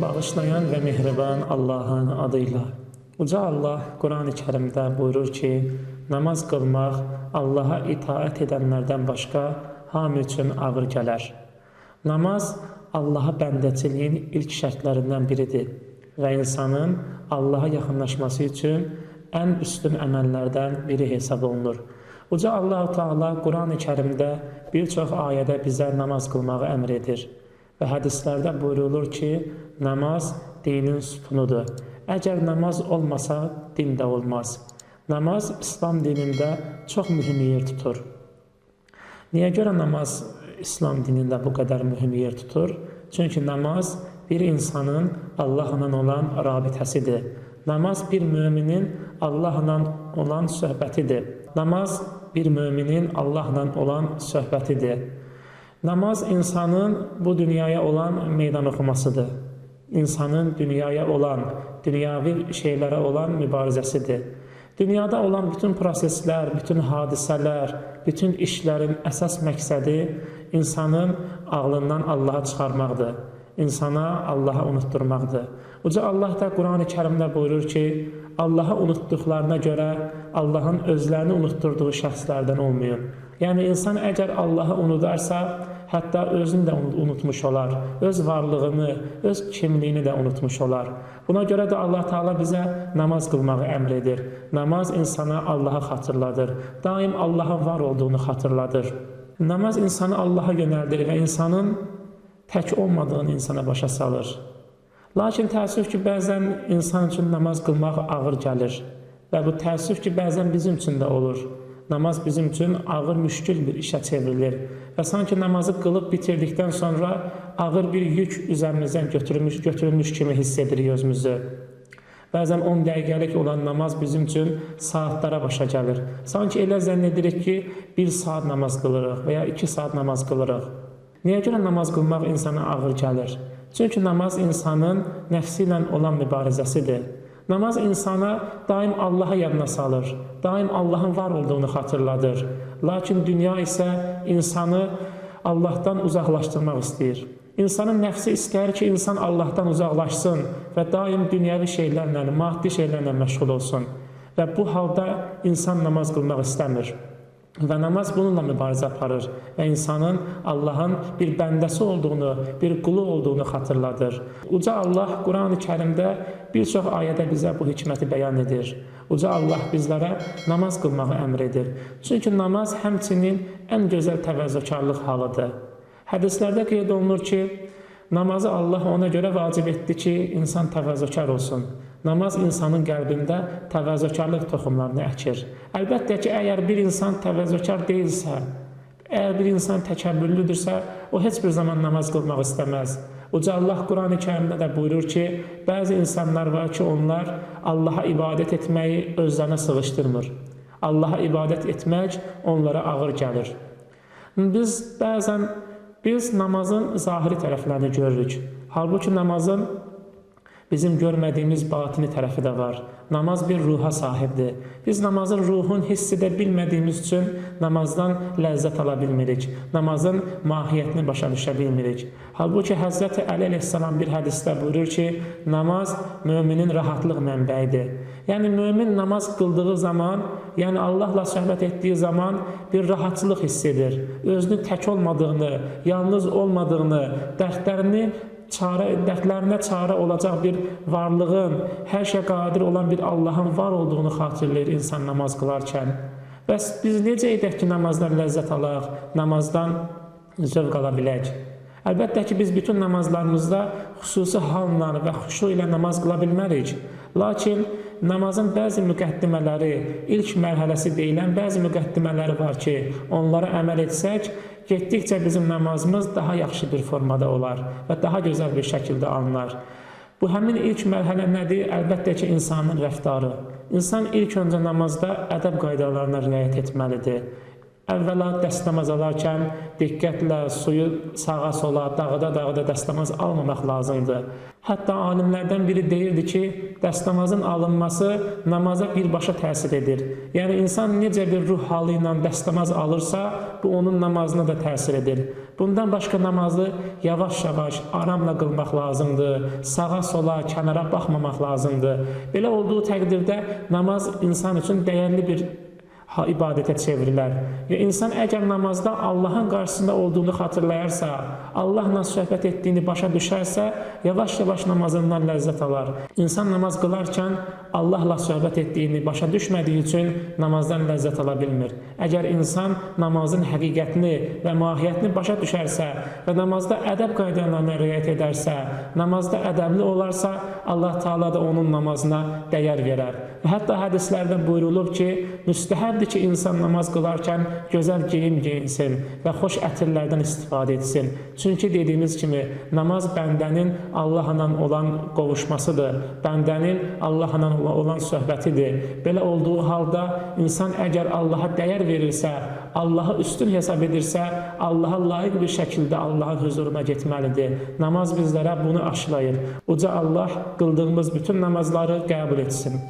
Bağışlayan və mehriban Allahın adıyla. Uca Allah Quran-ı Kərimdə buyurur ki, namaz qılmaq Allaha itaət edənlərdən başqa hamı üçün ağır gələr. Namaz Allaha bəndəçiliyin ilk şərtlərindən biridir və insanın Allaha yaxınlaşması üçün ən üstün əməllərdən biri hesab olunur. Uca Allah-u Teala Quran-ı Kərimdə bir çox ayədə bizə namaz qılmağı əmr edir. Və hədislərdə buyurulur ki, namaz dinin sütunudur. Əgər namaz olmasa, din də olmaz. Namaz İslam dinində çox mühüm yer tutur. Niyə görə namaz İslam dinində bu qədər mühüm yer tutur? Çünki namaz bir insanın Allahla olan rabitəsidir. Namaz bir müminin Allahla olan söhbətidir. Namaz bir müminin Allahla olan söhbətidir. Namaz insanın bu dünyaya olan meydan oxumasıdır. İnsanın dünyaya olan, dünyavi şeylərə olan mübarizəsidir. Dünyada olan bütün proseslər, bütün hadisələr, bütün işlərin əsas məqsədi insanın ağlından Allaha çıxarmaqdır. İnsana Allaha unutturmaqdır. Uca Allah da Quran-ı Kərimdə buyurur ki, Allaha unutduqlarına görə Allahın özlərini unutturduğu şəxslərdən olmayın. Yəni, insan əgər Allahı unudarsa, hətta özünü də unutmuş olar, öz varlığını, öz kimliyini də unutmuş olar. Buna görə də Allah Teala bizə namaz qılmağı əmr edir. Namaz insana Allahı xatırladır, daim Allahın var olduğunu xatırladır. Namaz insanı Allaha yönəldir və insanın tək olmadığını insana başa salır. Lakin təəssüf ki, bəzən insan üçün namaz qılmaq ağır gəlir və bu təəssüf ki, bəzən bizim üçün də olur. Namaz bizim üçün ağır, müşkül bir işə çevrilir və sanki namazı qılıb bitirdikdən sonra ağır bir yük üzərimizdən götürülmüş kimi hiss edirik özümüzü. Bəzən 10 dəqiqəlik olan namaz bizim üçün saatlara başa gəlir. Sanki elə zənn edirik ki, 1 saat namaz qılırıq və ya 2 saat namaz qılırıq. Niyə görə namaz qılmaq insana ağır gəlir? Çünki namaz insanın nəfsi ilə olan mübarizəsidir. Namaz insana daim Allaha yadına salır, daim Allahın var olduğunu xatırladır. Lakin dünya isə insanı Allahdan uzaqlaşdırmaq istəyir. İnsanın nəfsi istəyir ki, insan Allahdan uzaqlaşsın və daim dünyəvi şeylərlə, maddi şeylərlə məşğul olsun. Və bu halda insan namaz qılmaq istəmir. Və namaz bununla mübarizə aparır və insanın Allahın bir bəndəsi olduğunu, bir qulu olduğunu xatırladır. Uca Allah Quran-ı Kərimdə bir çox ayədə bizə bu hikməti bəyan edir. Uca Allah bizlərə namaz qılmağı əmr edir. Çünki namaz həmçinin ən gözəl təvəzzökarlıq halıdır. Hədislərdə qeyd olunur ki, namazı Allah ona görə vacib etdi ki, insan təvəzzökar olsun. Namaz insanın qəlbində təvəzzökarlıq toxumlarını əkir. Əlbəttə ki, əgər bir insan təvəzzökar deyilsə, əgər bir insan təkəbbürlüdürsə, o heç bir zaman namaz qılmaq istəməz. Uca Allah Quran-ı Kərimdə də buyurur ki, bəzi insanlar var ki, onlar Allaha ibadət etməyi özlərinə sığışdırmır. Allaha ibadət etmək onlara ağır gəlir. Biz namazın zahiri tərəflərini görürük. Halbuki namazın bizim görmədiyimiz batini tərəfi də var. Namaz bir ruha sahibdir. Biz namazın ruhun hiss edə bilmədiyimiz üçün namazdan ləzzət ala bilmirik. Namazın mahiyyətini başa düşə bilmirik. Halbuki Həzrəti Əli əleyhissalam bir hədisdə buyurur ki, namaz müminin rahatlıq mənbəyidir. Yəni, mümin namaz qıldığı zaman, yəni Allahla söhbət etdiyi zaman bir rahatlıq hiss edir. Özünün tək olmadığını, yalnız olmadığını, dərdlərinə çarə olacaq bir varlığın, hər şey qadir olan bir Allahın var olduğunu xatırlayır insan namaz qılarkən. Bəs biz necə edək ki, namazdan ləzzət alaq, namazdan zövq ala bilək? Əlbəttə ki, biz bütün namazlarımızda xüsusi halla və xuşu ilə namaz qıla bilmərik. Lakin namazın bəzi müqəddimələri, ilk mərhələsi deyilən bəzi müqəddimələri var ki, onlara əməl etsək, getdikcə bizim namazımız daha yaxşı bir formada olar və daha gözəl bir şəkildə alınar. Bu həmin ilk mərhələ nədir? Əlbəttə ki, insanın rəftarı. İnsan ilk öncə namazda ədəb qaydalarına riayət etməlidir. Əvvəla dəstəmaz alarkən diqqətlə suyu sağa sola, dağıda dəstəmaz almamaq lazımdır. Hətta alimlərdən biri deyirdi ki, dəstəmazın alınması namaza birbaşa təsir edir. Yəni insan necə bir ruh halı ilə dəstəmaz alırsa, bu onun namazına da təsir edir. Bundan başqa namazı yavaş-yavaş, aramla qılmaq lazımdır. Sağa sola, kənara baxmamaq lazımdır. Belə olduğu təqdirdə namaz insan üçün dəyərli bir ibadətə çevrilər. Və insan əgər namazda Allahın qarşısında olduğunu xatırlayarsa, Allahla söhbət etdiyini başa düşərsə, yavaş-yavaş namazından ləzzət alar. İnsan namaz qılarkən Allahla söhbət etdiyini başa düşmədiyi üçün namazdan ləzzət ala bilmir. Əgər insan namazın həqiqətini və mahiyyətini başa düşərsə və namazda ədəb qaydalarına riayət edərsə, namazda ədəbli olarsa, Allah Taala da onun namazına dəyər verər. Və hətta hədislərdə buyurulub ki, müstəhəbdir ki, insan namaz qılarkən gözəl geyim geyinsin və xoş ətirlərdən istifadə etsin. Çünki dediyimiz kimi, namaz bəndənin Allahla olan qovuşmasıdır, bəndənin Allahla olan söhbətidir. Belə olduğu halda insan əgər Allaha dəyər verirsə, Allahı üstün hesab edirsə, Allaha layiq bir şəkildə Allahın huzuruna getməlidir. Namaz bizlərə bunu aşılayır. Uca Allah qıldığımız bütün namazları qəbul etsin.